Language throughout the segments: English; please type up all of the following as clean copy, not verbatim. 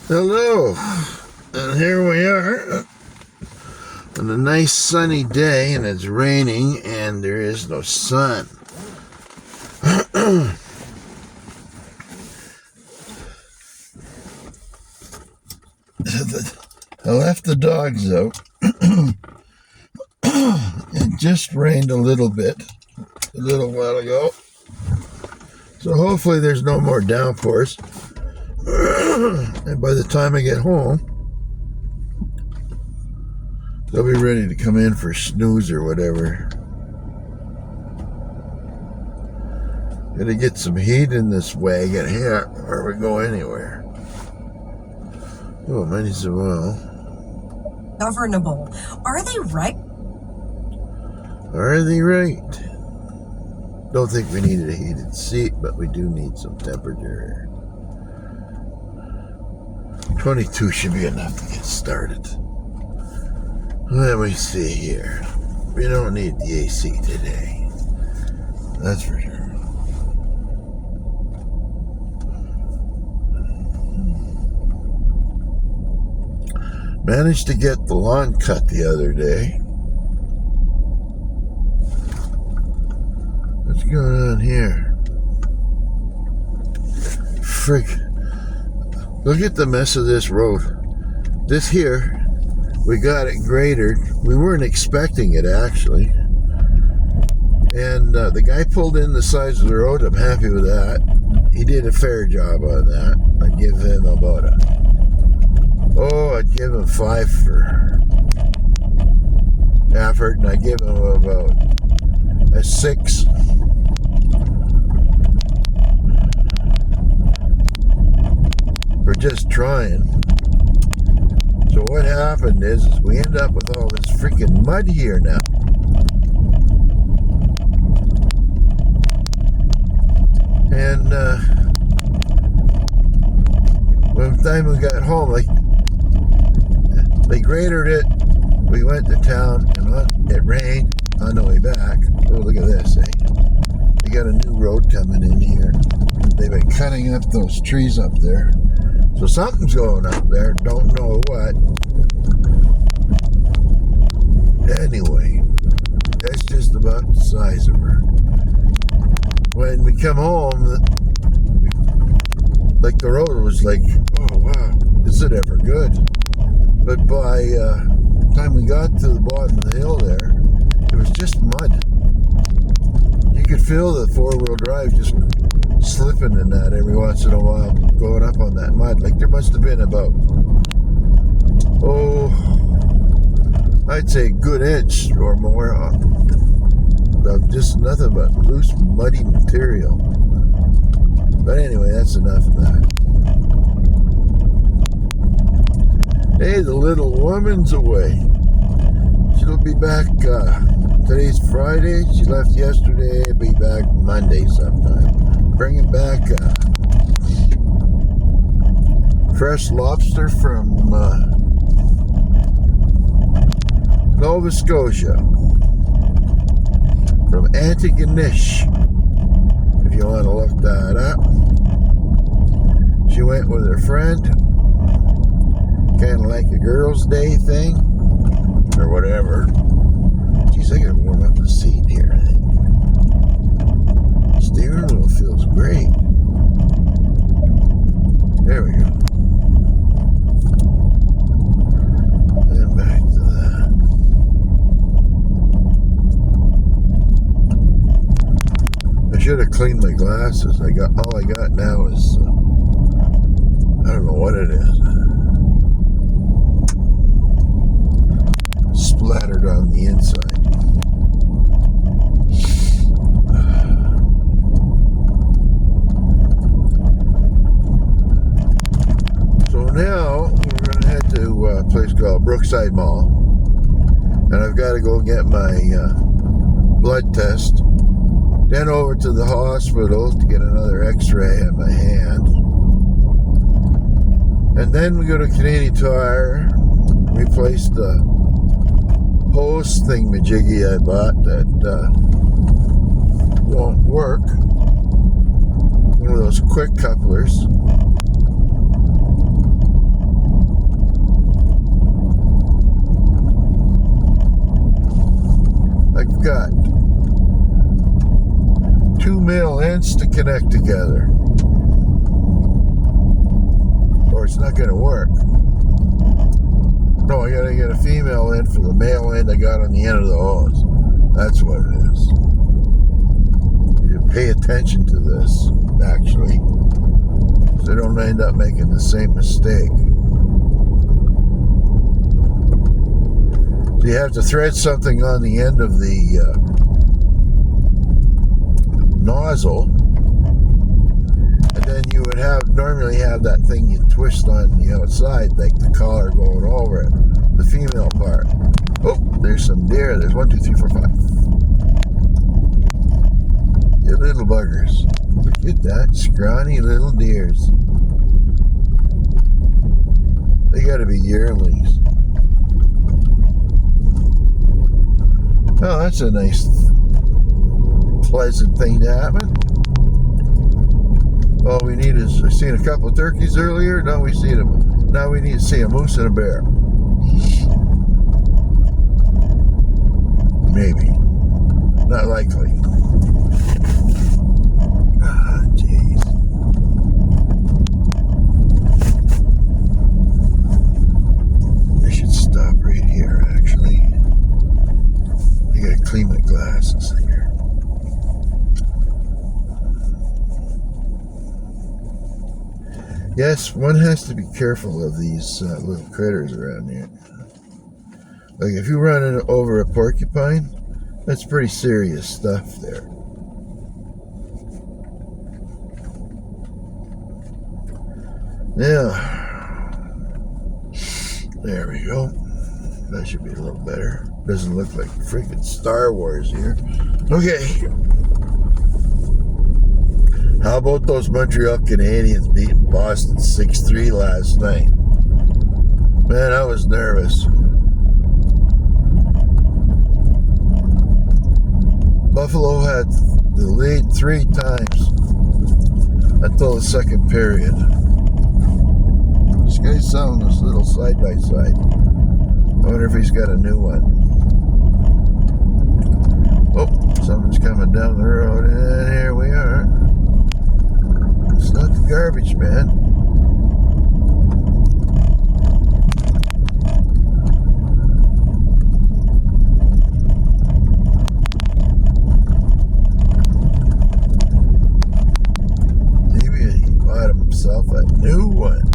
Hello, and here we are on a nice sunny day, and it's raining, and there is no sun. I left the dogs out. It just rained a little bit a little while ago, so hopefully there's no more downpours. And by the time I get home, they'll be ready to come in for snooze or whatever. Gotta get some heat in this wagon here, or we go anywhere. Oh, might as well. Governable. Are they right? Are they right? Don't think we needed a heated seat, but we do need some temperature. 22 should be enough to get started. Let me see here. We don't need the AC today. That's for sure. Managed to get the lawn cut the other day. What's going on here? Frick. Look at the mess of this road. This here, we got it graded. We weren't expecting it, actually. And the guy pulled in the sides of the road. I'm happy with that. He did a fair job on that. I'd give him about I'd give him 5 for effort, and I'd give him about a 6. For just trying. So what happened is we end up with all this freaking mud here now. And by the time we got home, they graded it. We went to town, and it rained on the way back. Oh, look at this, They got a new road coming in here. They've been cutting up those trees up there. So something's going up there. Don't know what. Anyway, that's just about the size of her. When we come home, the road was like, oh wow, is it ever good? But by the time we got to the bottom of the hill there, it was just mud. You could feel the 4-wheel drive just slipping in that every once in a while, going up on that mud. There must have been about, I'd say a good inch or more of just nothing but loose, muddy material. But anyway, that's enough of that. Hey, the little woman's away. She'll be back, today's Friday. She left yesterday. Be back Monday sometime. Bringing back fresh lobster from Nova Scotia, from Antigonish, if you want to look that up. She went with her friend, kind of like a girls' day thing, or whatever. Geez, I gotta warm up the seat here, I think. Steering wheel feels great. There we go. And back to that. I should have cleaned my glasses. All I got now is I don't know what it is. Splattered on the inside. Now we're going to head to a place called Brookside Mall, and I've got to go get my blood test, then over to the hospital to get another x-ray on my hand, and then we go to Canadian Tire, replace the hose thingamajiggy I bought that won't work, one of those quick couplers. chance to connect together, or it's not going to work. No, I got to get a female in for the male end I got on the end of the hose. That's what it is. You pay attention to this, actually, so you don't end up making the same mistake. So you have to thread something on the end of the nozzle, and then you would normally have that thing you twist on the outside, like the collar going over it, the female part. Oh, there's some deer. There's 1, 2, 3, 4, 5. You little buggers. Look at that, scrawny little deers. They gotta be yearlings. Oh, that's a nice, pleasant thing to happen. All we need is, I seen a couple of turkeys earlier. Now we see them. Now we need to see a moose and a bear. Maybe. Not likely. Ah, jeez. I should stop right here, actually. I gotta clean my glasses here. Yes, one has to be careful of these little critters around here. Like if you run over a porcupine, that's pretty serious stuff there. Now, there we go. That should be a little better. Doesn't look like freaking Star Wars here. Okay. How about those Montreal Canadiens beating Boston 6-3 last night? Man, I was nervous. Buffalo had the lead 3 times until the second period. This guy's selling this little side-by-side. I wonder if he's got a new one. Oh, someone's coming down the road, and here we are. It's not the garbage man. Maybe he bought himself a new one.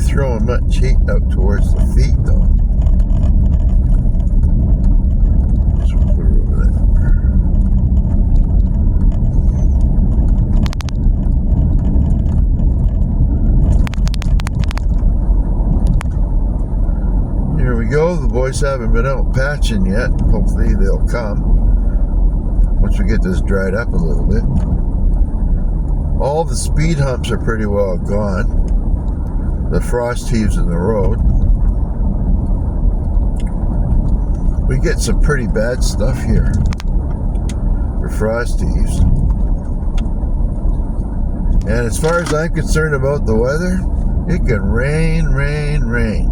Throwing much heat out towards the feet, though. So we'll put it over there. Here we go. The boys haven't been out patching yet. Hopefully they'll come once we get this dried up a little bit. All the speed humps are pretty well gone. The frost heaves in the road. We get some pretty bad stuff here for frost heaves. And as far as I'm concerned about the weather, it can rain, rain, rain.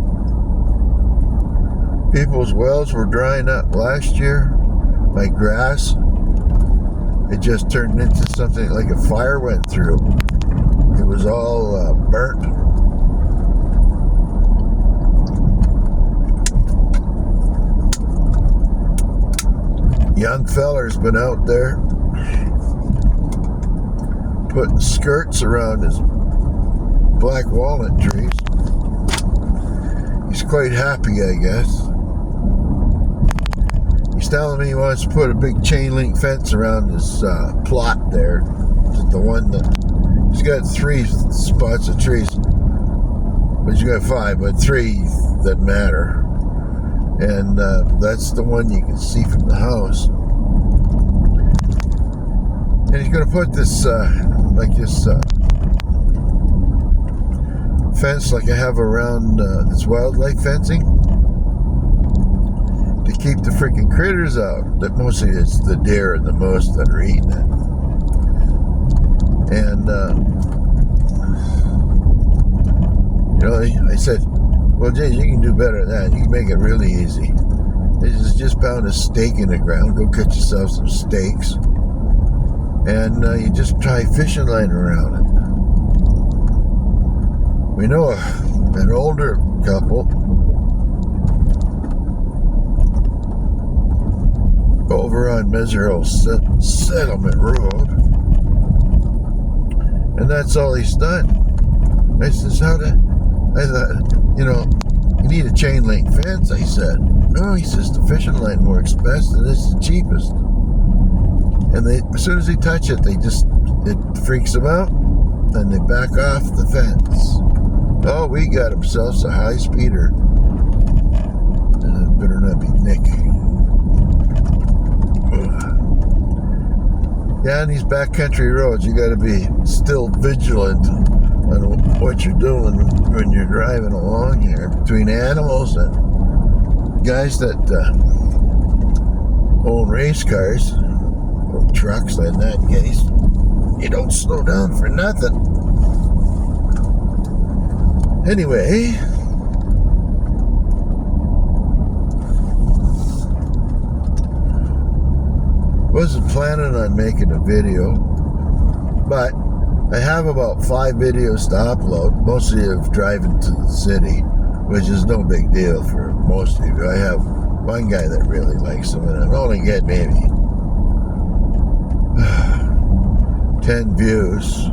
People's wells were drying up last year. My grass, it just turned into something like a fire went through. It was all burnt. Young feller's been out there putting skirts around his black walnut trees. He's quite happy, I guess. He's telling me he wants to put a big chain link fence around his plot there. The one that he's got 3 spots of trees, but he's got 5, but 3 that matter. And that's the one you can see from the house. And he's going to put this, fence like I have around this wildlife fencing to keep the freaking critters out. That mostly it's the deer and the moose that are eating it. And I said, well, James, you can do better than that. You can make it really easy. Just pound a stake in the ground. Go cut yourself some steaks, and you just try fishing line around it. We know an older couple over on Mesereau Settlement Road, and that's all he's done. I says, I thought, you need a chain link fence, I said. No, he says, the fishing line more expensive and it's the cheapest. And as soon as they touch it, it freaks them out, and they back off the fence. Oh, we got ourselves a high speeder. And it better not be Nick. Yeah, on these backcountry roads, you got to be still vigilant on what you're doing when you're driving along here between animals and guys that own race cars or trucks like that. You don't slow down for nothing. Anyway, wasn't planning on making a video, but I have about 5 videos to upload, mostly of driving to the city, which is no big deal for most of you. I have one guy that really likes them, and I only get maybe 10 views.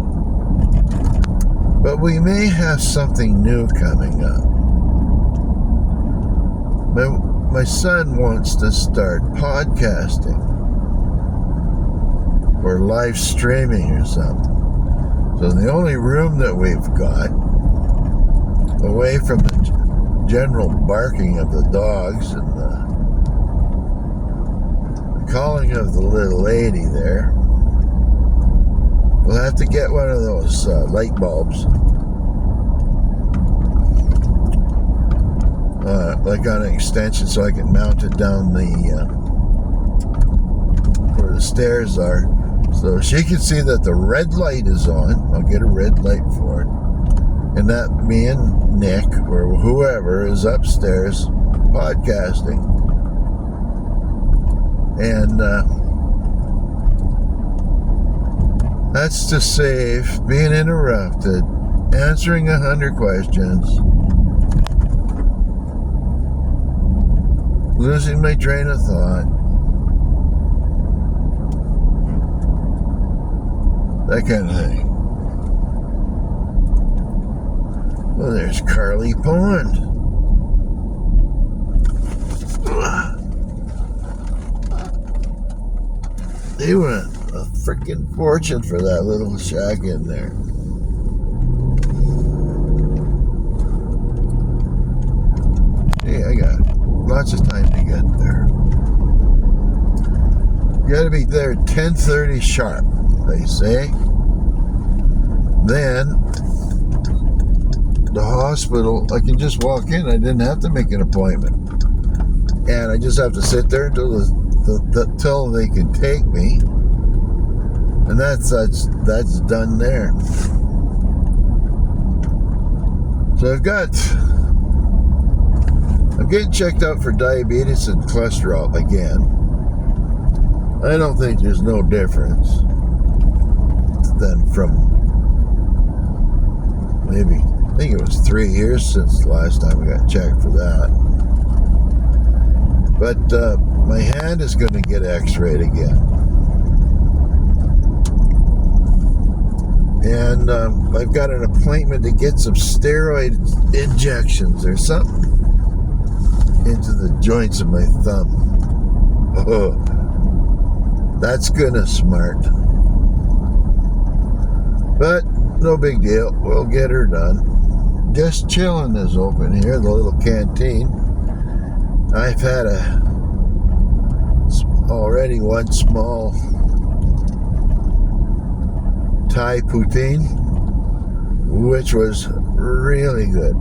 But we may have something new coming up. My son wants to start podcasting or live streaming or something. So the only room that we've got, away from the general barking of the dogs and the calling of the little lady there, we'll have to get one of those light bulbs, like on an extension, so I can mount it down where the stairs are, so she can see that the red light is on. I'll get a red light for it, and that me and Nick or whoever is upstairs podcasting, and that's to save being interrupted, answering 100 questions, losing my train of thought, that kind of thing. Well, there's Carly Pond. They went a freaking fortune for that little shack in there. Hey, I got lots of time to get there. You gotta be there at 10:30 sharp, they say. Then the hospital, I can just walk in. I didn't have to make an appointment, and I just have to sit there until till they can take me, and that's done there. So I'm getting checked out for diabetes and cholesterol again. I don't think there's no difference than from maybe, I think it was 3 years since the last time we got checked for that. But my hand is going to get x-rayed again. And I've got an appointment to get some steroid injections or something into the joints of my thumb. Oh, that's gonna smart. But no big deal. We'll get her done. Just Chillin' is open here, the little canteen. I've had already one small Thai poutine, which was really good.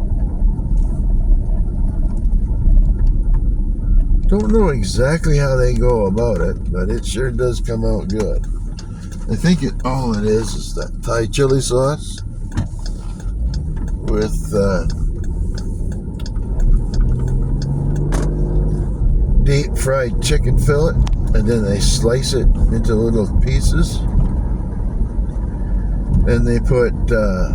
Don't know exactly how they go about it, but it sure does come out good. I think all it is that Thai chili sauce with deep fried chicken fillet, and then they slice it into little pieces, and they put a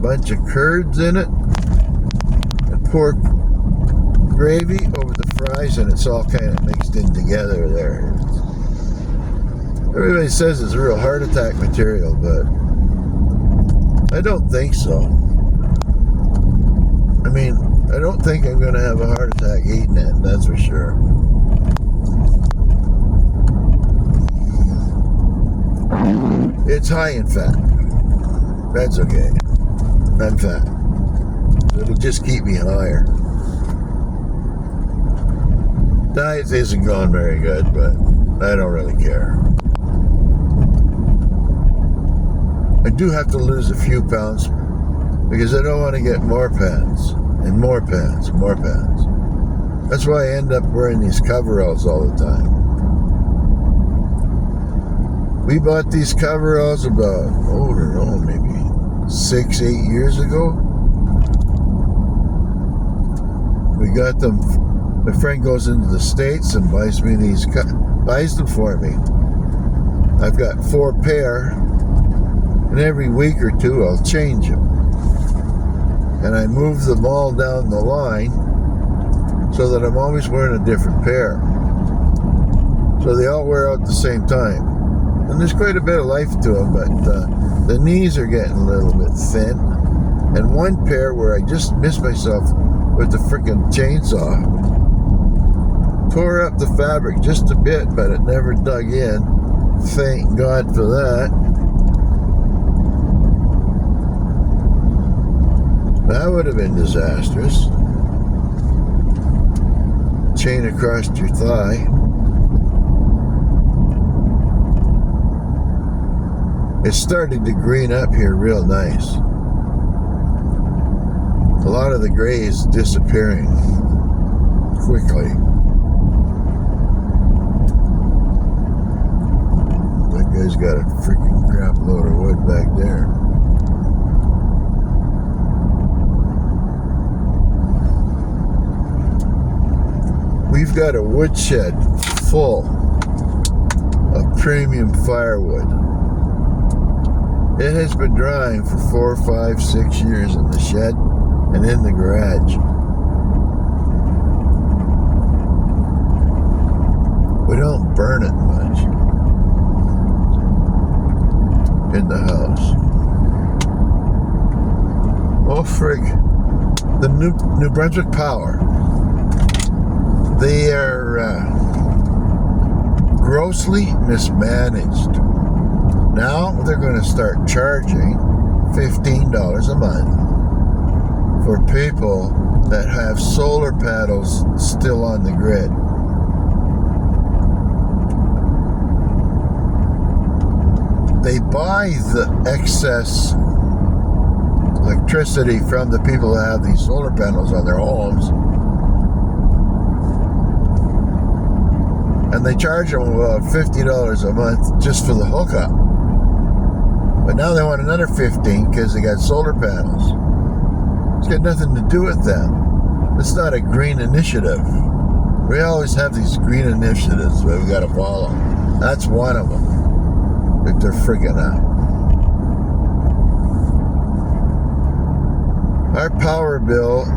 bunch of curds in it and pork gravy over the fries, and it's all kind of mixed in together there. Everybody says it's real heart attack material, but I don't think so. I mean, I don't think I'm going to have a heart attack eating it, that's for sure. It's high in fat. That's okay. I'm fat. It'll just keep me higher. Diet isn't going very good, but I don't really care. I do have to lose a few pounds because I don't want to get more pants and more pants and more pants. That's why I end up wearing these coveralls all the time. We bought these coveralls about, I don't know, maybe 6-8 years ago. We got them. My friend goes into the States and buys them for me. I've got 4 pair, and every week or two I'll change them. And I move them all down the line so that I'm always wearing a different pair. So they all wear out at the same time. And there's quite a bit of life to them, but the knees are getting a little bit thin. And one pair where I just missed myself with the freaking chainsaw, tore up the fabric just a bit, but it never dug in. Thank God for that. That would have been disastrous. Chain across your thigh. It's starting to green up here real nice. A lot of the gray is disappearing quickly. That guy's got a freaking crap load of wood back there. We've got a woodshed full of premium firewood. It has been drying for 4, 5, 6 years in the shed and in the garage. We don't burn it much in the house. Oh frig, the New Brunswick Power. They are grossly mismanaged. Now they're going to start charging $15 a month for people that have solar panels still on the grid. They buy the excess electricity from the people that have these solar panels on their homes, and they charge them about $50 a month just for the hookup. But now they want another $15 because they got solar panels. It's got nothing to do with them. It's not a green initiative. We always have these green initiatives that we got to follow. That's one of them. If they're friggin' up. Our power bill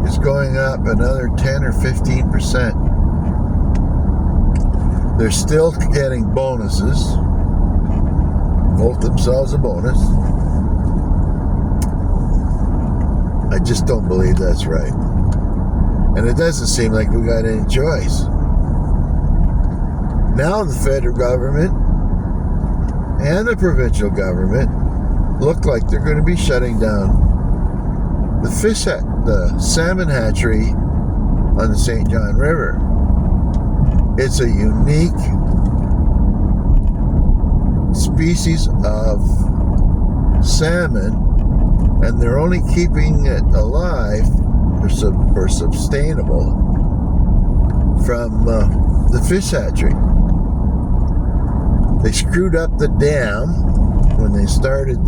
is going up another 10 or 15%. They're still getting bonuses. Vote themselves a bonus. I just don't believe that's right. And it doesn't seem like we got any choice. Now the federal government and the provincial government look like they're going to be shutting down the salmon hatchery on the St. John River. It's a unique species of salmon, and they're only keeping it alive or sustainable from the fish hatchery. They screwed up the dam when they started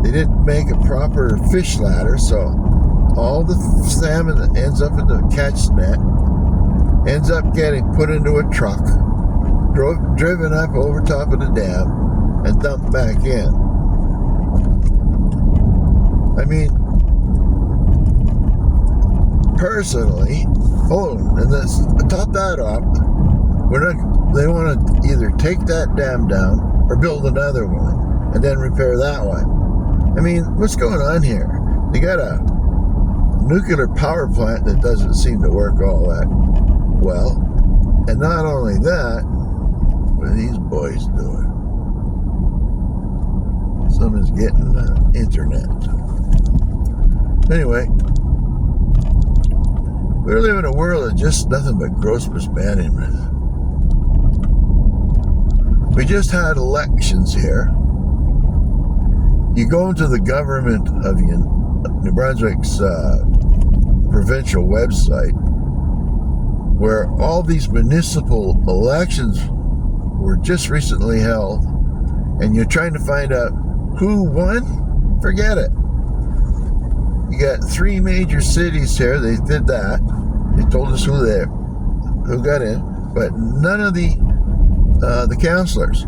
they didn't make a proper fish ladder, so all the salmon that ends up in the catch net ends up getting put into a truck, driven up over top of the dam, and dumped back in. I mean, personally, and let's top that off. They want to either take that dam down or build another one and then repair that one. I mean, what's going on here? They got a nuclear power plant that doesn't seem to work all that well. And not only that, what are these boys doing? Someone's getting the internet. Anyway, we live in a world of just nothing but gross mismanagement. We just had elections here. You go into the government of New Brunswick's provincial website, where all these municipal elections were just recently held, and you're trying to find out who won. Forget it. You got 3 major cities here. They did that. They told us who got in, but none of the councillors.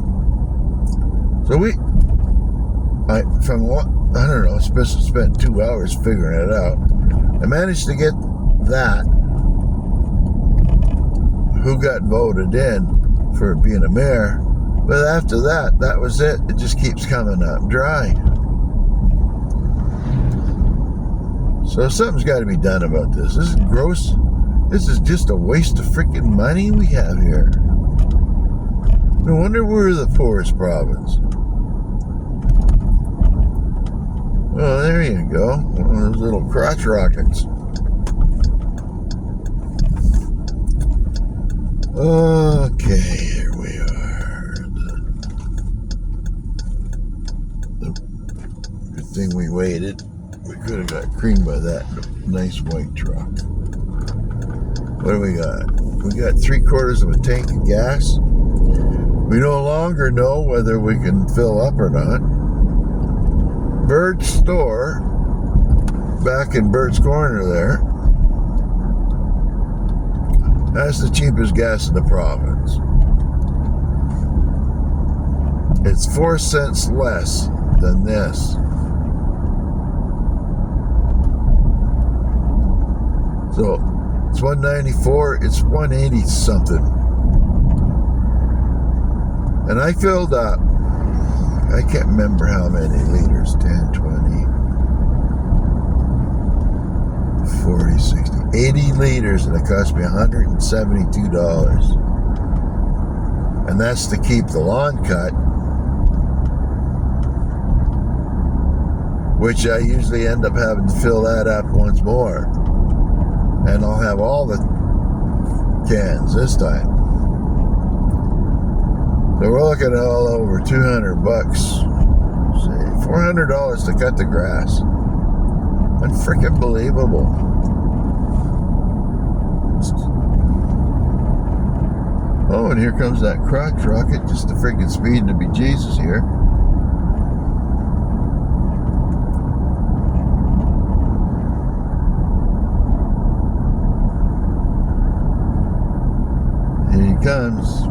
So I don't know, spent 2 hours figuring it out. I managed to get that, who got voted in for being a mayor, but after that was it. It just keeps coming up dry. So something's got to be done about this. This is gross. This is just a waste of freaking money we have here. No wonder we're the poorest province. Well, there you go. One of those little crotch rockets. Okay, here we are. Good thing we waited. We could have got creamed by that nice white truck. What do we got? We got 3/4 of a tank of gas. We no longer know whether we can fill up or not. Bird's store, back in Bird's Corner there, has the cheapest gas in the province. It's 4 cents less than this. So it's $1.94, it's $1.80 something. And I filled up, I can't remember how many liters, 10, 20, 40, 60, 80 liters, and it cost me $172. And that's to keep the lawn cut, which I usually end up having to fill that up once more. And I'll have all the cans this time. So we're looking at all over $200. Say $400 to cut the grass. Unfreaking believable. Oh, and here comes that crotch rocket, just the freaking speed to be Jesus here. Here he comes.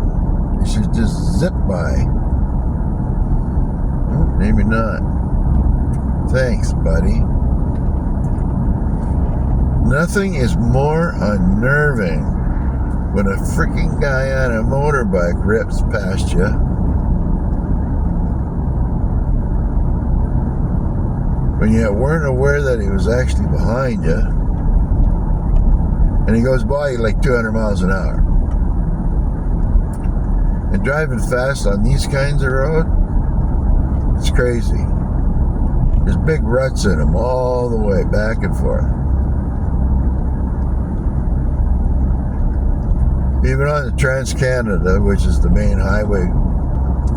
You should just zip by. Oh, maybe not. Thanks, buddy. Nothing is more unnerving when a freaking guy on a motorbike rips past you. When you weren't aware that he was actually behind you. And he goes by you like 200 miles an hour. And driving fast on these kinds of road, it's crazy. There's big ruts in them all the way back and forth. Even on the Trans-Canada, which is the main highway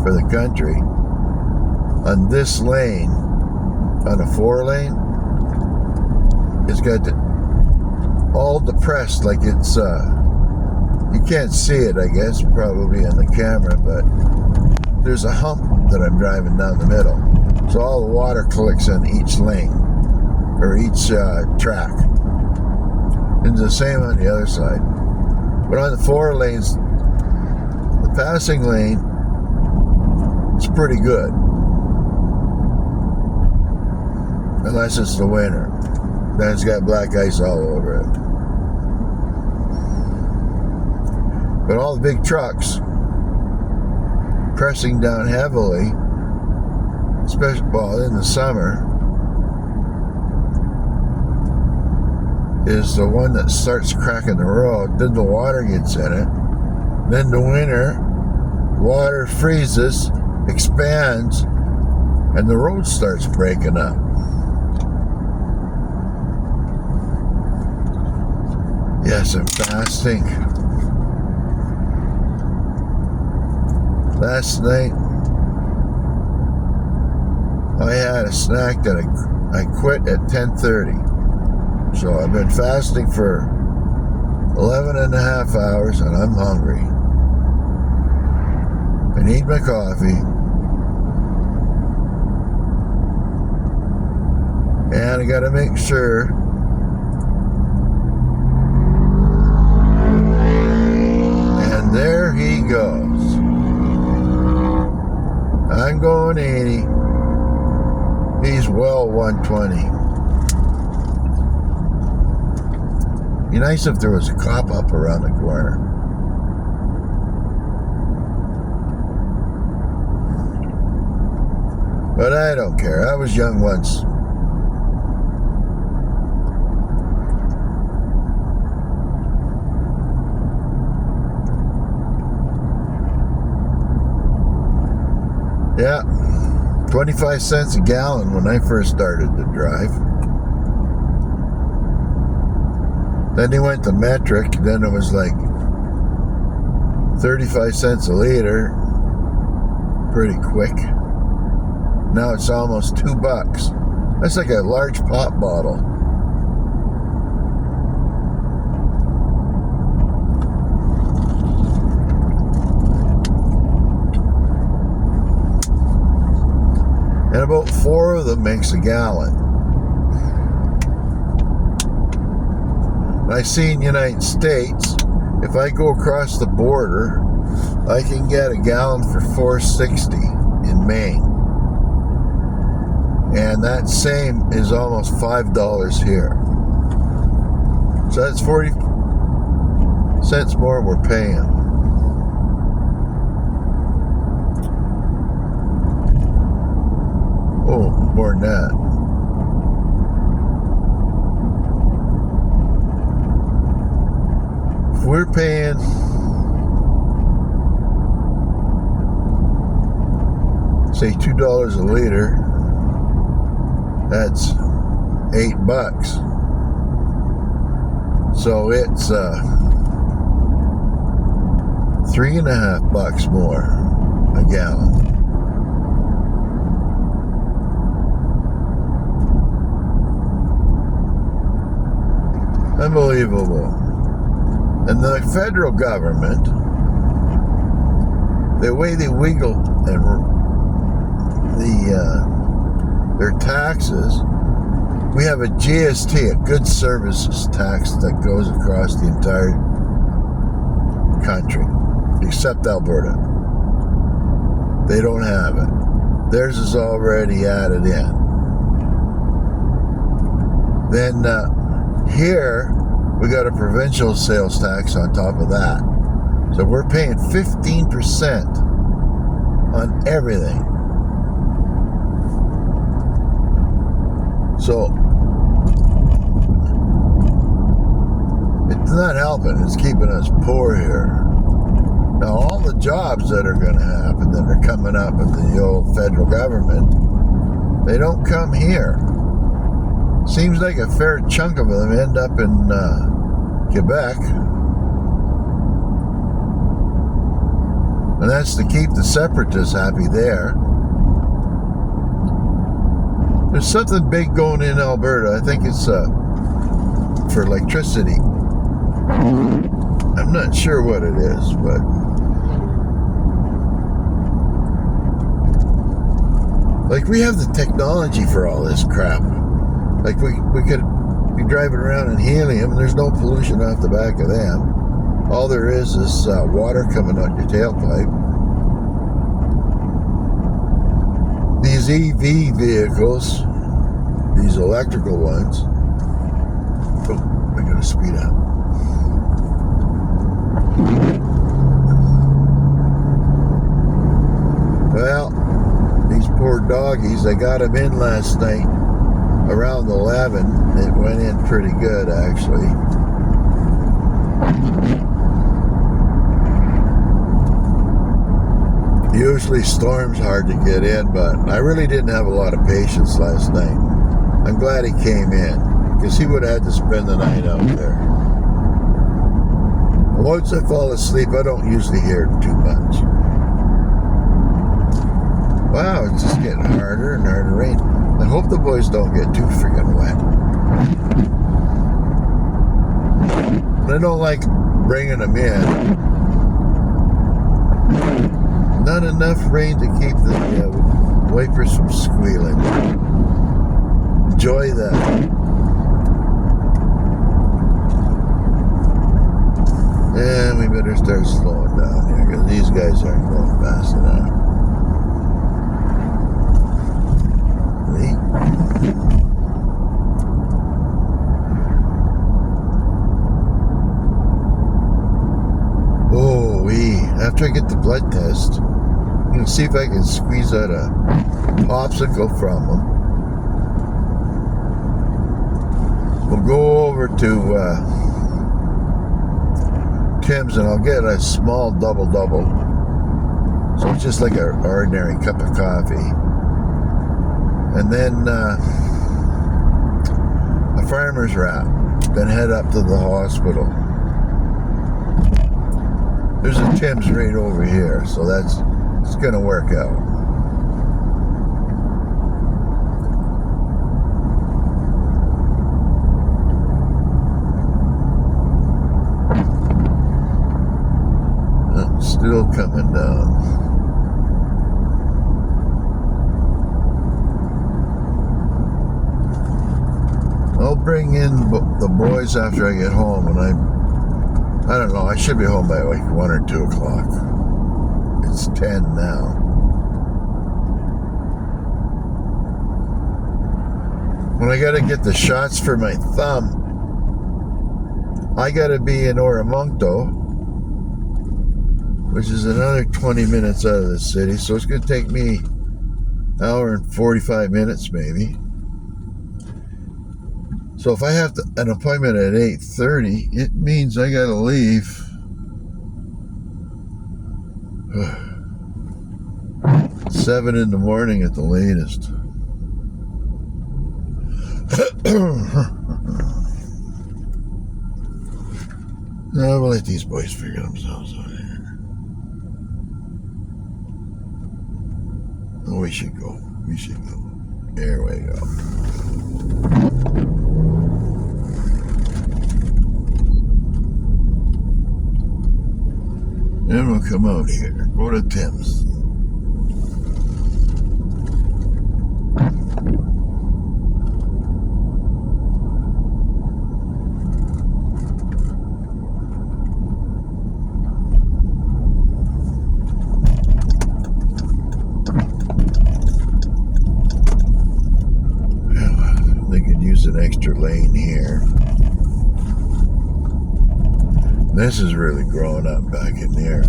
for the country, on this lane, on a 4-lane, it's got all depressed, like it's you can't see it, I guess, probably on the camera, but there's a hump that I'm driving down the middle, so all the water collects on each lane or each track. And the same on the other side. But on the 4 lanes, the passing lane is pretty good, unless it's the winter. Then it's got black ice all over it. But all the big trucks pressing down heavily, especially in the summer, is the one that starts cracking the road. Then the water gets in it. Then the winter, water freezes, expands, and the road starts breaking up. Yes, I'm fasting. Last night, I had a snack that I quit at 10:30. So I've been fasting for 11 and a half hours, and I'm hungry. I need my coffee. And I gotta make sure and there he goes. I'm going 80. He's well 120. Be nice if there was a cop up around the corner. But I don't care. I was young once. Yeah, 25 cents a gallon when I first started to drive. Then he went to metric, then it was like 35 cents a liter. Pretty quick. Now it's almost $2. That's like a large pop bottle. And about 4 of them makes a gallon. I see in the United States, if I go across the border, I can get a gallon for $4.60 in Maine. And that same is almost $5 here. So that's 40 cents more we're paying. Oh, more than that. If we're paying say $2 a liter, that's $8. So it's $3.50 more a gallon. Unbelievable. And the federal government, the way they wiggle and their taxes, we have a GST, a goods services tax that goes across the entire country, except Alberta. They don't have it. Theirs is already added in. Then here, we got a provincial sales tax on top of that. So we're paying 15% on everything. So it's not helping, it's keeping us poor here. Now all the jobs that are going to happen, that are coming up in the old federal government, they don't come here. Seems like a fair chunk of them end up in Quebec. And that's to keep the separatists happy there. There's something big going in Alberta. I think it's for electricity. I'm not sure what it is, but like we have the technology for all this crap. Like we could be driving around in helium and there's no pollution off the back of them. All there is water coming out your tailpipe. These EV vehicles, these electrical ones. Oh, I gotta speed up. Well, these poor doggies, I got them in last night around 11. It went in pretty good, actually. Usually storm's hard to get in, but I really didn't have a lot of patience last night. I'm glad he came in, because he would have had to spend the night out there. Once I fall asleep, I don't usually hear too much. Wow, it's just getting harder and harder to rain. I hope the boys don't get too freaking wet. I don't like bringing them in. Not enough rain to keep the wipers from squealing. Enjoy that. And we better start slowing down here because these guys aren't going fast enough. After I get the blood test, I'm going to see if I can squeeze out a popsicle from them. We'll go over to Tim's and I'll get a small double-double. So it's just like an ordinary cup of coffee. And then a farmer's wrap. Then head up to the hospital. There's a Tim's right over here, so it's gonna work out. Still coming down. I'll bring in the boys after I get home, and I don't know, I should be home by like 1 or 2 o'clock. It's 10 now. When I gotta get the shots for my thumb, I gotta be in Oramonto, which is another 20 minutes out of the city, so it's gonna take me an hour and 45 minutes maybe. So if I have an appointment at 8:30, it means I gotta leave 7 in the morning at the latest. No, we'll let these boys figure themselves out here. Oh, we should go. We should go. There we go. Then we'll come out here. Go to Tim's. They could use an extra lane here. This is really growing up back in there.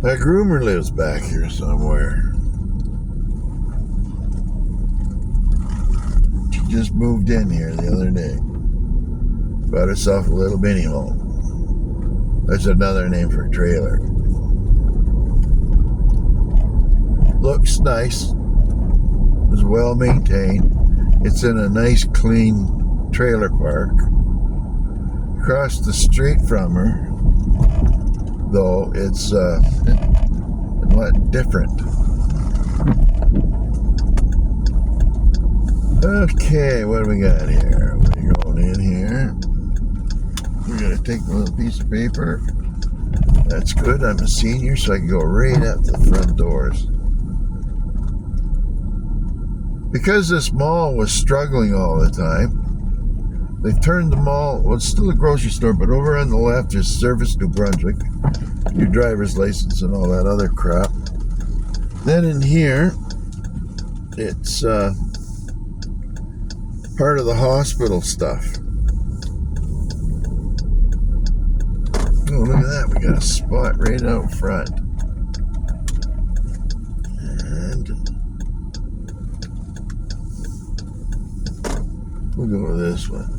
That groomer lives back here somewhere. She just moved in here the other day. Bought herself a little mini home. That's another name for a trailer. Looks nice. Is well maintained. It's in a nice, clean trailer park. Across the street from her, though, it's a lot different. Okay, what do we got here? We're going in here. We're going to take a little piece of paper. That's good. I'm a senior, so I can go right out the front doors. Because this mall was struggling all the time, they turned the mall, well, it's still a grocery store, but over on the left is Service New Brunswick, your driver's license and all that other crap. Then in here, it's part of the hospital stuff. Oh, look at that. We got a spot right out front. And we'll go with this one.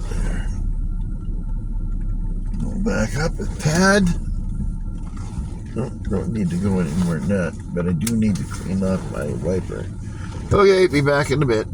There. Go back up a tad. Oh, don't need to go any more than that, but I do need to clean off my wiper. Okay, be back in a bit.